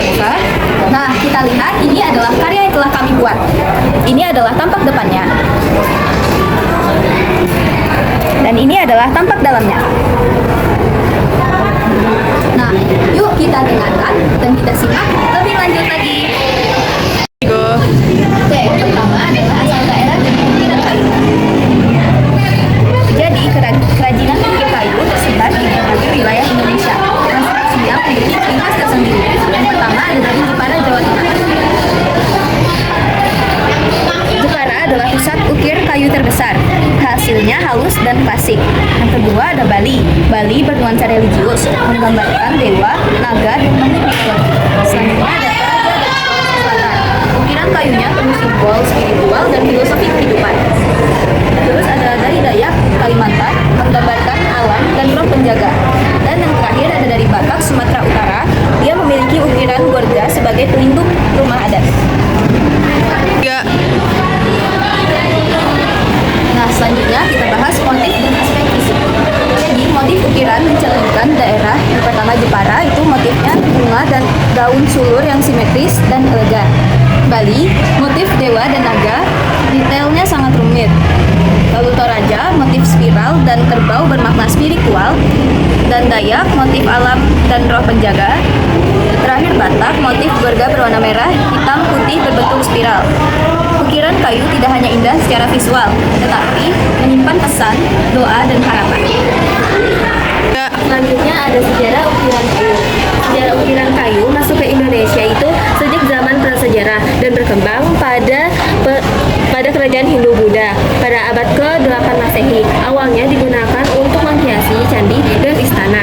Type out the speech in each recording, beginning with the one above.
terbuka. Nah, kita lihat ini adalah karya yang telah kami buat. Ini adalah tampak depannya. Dan ini adalah tampak dalamnya. Nah, yuk kita dengarkan dan kita simak lebih lanjut lagi. Oke, pertama adalah asal daerah dan penggunaan kayu. Jadi, kerajinan ukir kayu tersebar di berbagai wilayah Indonesia. Masing-masingnya memiliki ciri khas tersendiri. Yang pertama ada dari Jepara, Jawa Tengah. Jepara adalah pusat ukir kayu terbesar. Hasilnya halus dan klasik. Yang kedua ada Bali. Bali bernuansa religius, menggambarkan dewa, naga, dan makhluk mistis. Selanjutnya ada Toraja dan Sulawesi Selatan. Ukiran kayunya penuh simbol spiritual dan filosofi kehidupan. Terus ada dari Dayak, Kalimantan, menggambarkan alam dan roh penjaga. Dan yang terakhir ada dari Batak, Sumatera Utara. Dia memiliki ukiran gorga sebagai pelindung rumah adat. Nah, selanjutnya kita bahas motif dan aspek fisik. Jadi, motif ukiran mencerminkan daerah. Yang pertama Jepara, itu motifnya bunga dan daun sulur yang simetris dan elegan. Bali, motif dewa dan naga, detailnya sangat rumit. Lalu Toraja, motif spiral dan kerbau bermakna spiritual. Dan Dayak, motif alam dan roh penjaga. Terakhir Batak, motif gorga berwarna merah, hitam, putih berbentuk spiral. Ukiran kayu tidak hanya indah secara visual, tetapi menyimpan pesan, doa, dan harapan. Selanjutnya ada sejarah ukiran kayu. Sejarah ukiran kayu masuk ke Indonesia itu sejak zaman prasejarah dan berkembang pada kerajaan Hindu-Buddha pada abad ke-8 Masehi. Awalnya digunakan untuk menghiasi candi dan istana.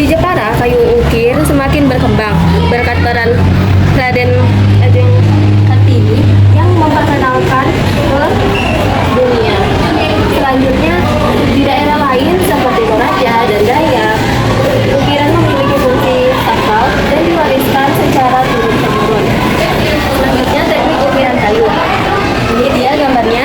Di Jepara, kayu ukir semakin berkembang berkat peran Raden Ajeng Kartini yang memperkenalkan ke dunia. Selanjutnya, di daerah lain seperti Toraja dan Dayak, ukiran memiliki fungsi sakral dan diwariskan secara turun-temurun. Selanjutnya, teknik ukiran kayu. Ini dia gambarnya.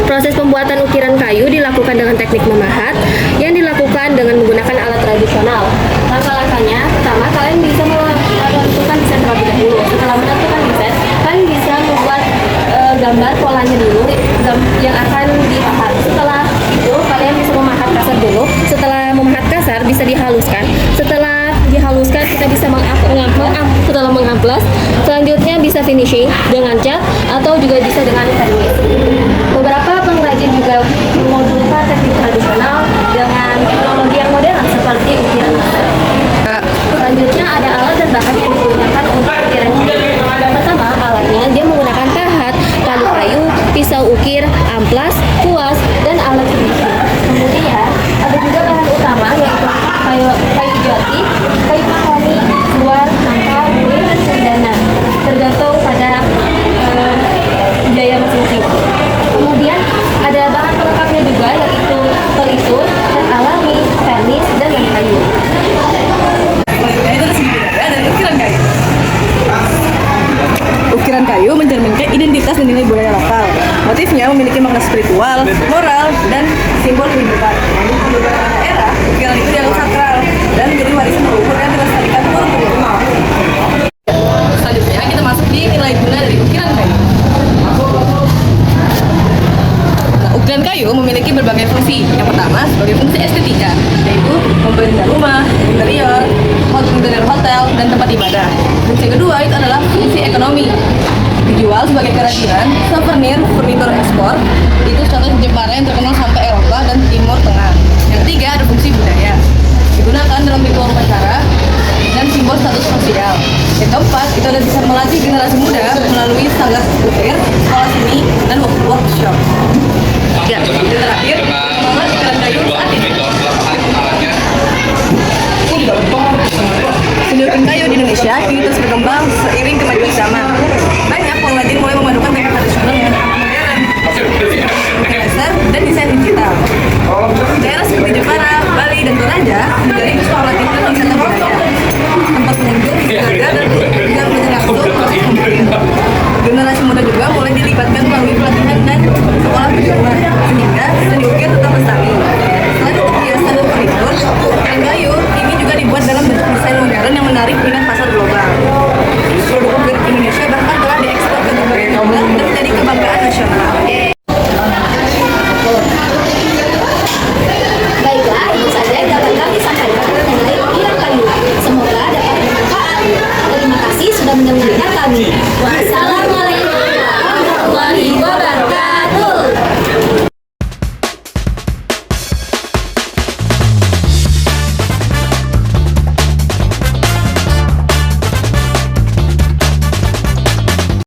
Proses pembuatan ukiran kayu dilakukan dengan teknik memahat yang dilakukan dengan menggunakan alat tradisional. Langkah-langkahnya, pertama kalian bisa menentukan desain terlebih dahulu. Setelah menentukan desain, kalian bisa membuat gambar polanya dulu yang akan dipahat. Setelah itu, kalian bisa memahat kasar dulu. Setelah memahat kasar, bisa dihaluskan. Setelah dihaluskan, kita bisa setelah mengamplas. Selanjutnya bisa finishing dengan cat atau juga bisa dengan varnish. Beberapa pengrajin juga memodulkan teknik tradisional dengan teknologi yang modern seperti ukiran laser. Selanjutnya ada alat dan bahan yang digunakan untuk ukiran kayu. Yang pertama, alatnya dia menggunakan pahat, palu kayu, pisau ukir, amplas, kuas, dan alat finishing. Kemudian ada juga bahan utama yaitu kayu jati, kayu mahoni, luar, nangka, kulit, dan cendana. Tergantung pada gaya masing-masing. Kemudian ada bahan pelengkapnya juga yaitu pelitur, cat alami, varnish, dan lem kayu. Ukiran kayu mencerminkan identitas dan nilai budaya lokal. Motifnya memiliki makna spiritual, moral, dan simbol kehidupan. Di beberapa daerah, ukiran itu dianggap sakral dan menjadi warisan leluhur yang dilestarikan turun-temurun. Selanjutnya kita masuk di nilai guna dari ukiran kayu. Ukiran kayu memiliki berbagai fungsi. Yang pertama sebagai fungsi estetika, yaitu memberi rumah, interior, hotel, dan tempat ibadah. Fungsi kedua itu adalah fungsi ekonomi. Dijual sebagai kerajinan, souvenir, furnitur ekspor. Itu contoh Jepara yang terkenal sampai Eropa dan Timur Tengah. Yang ketiga ada fungsi budaya. Digunakan dalam ritual upacara dan simbol status sosial. Yang keempat itu ada bisa melatih generasi muda melalui sanggar ukir, sekolah seni, dan workshop. Ya, yang terakhir, pengembangan ukiran kayu saat ini. Seni ukiran kayu di Indonesia kini terus berkembang seiring kemajuan zaman. Banyak pengrajin mulai memadukan teknik tradisional dengan modern, ukiran laser, dan desain digital. Daerah seperti Jepara, Bali, dan Toraja menjadi pusat pelatihan dan wisata budaya. Tempat pengunjung bisa belajar dan juga belajar langsung proses pembuatan. Generasi muda juga mulai dilibatkan melalui pelatihan dan sekolah perjuangan, sehingga seni ukir tetap lestari. Selain untuk hiasan dan furnitur, ukiran kayu ini juga dibuat dalam bentuk desain modern yang menarik minat pasar global. Produk Indonesia bahkan telah diekspor ke berbagai negara dan menjadi kebanggaan nasional. Baiklah, itu saja yang dapat kami sampaikan mengenai ukiran kayu. Semoga dapat bermanfaat. Terima kasih sudah mendengarkan kami.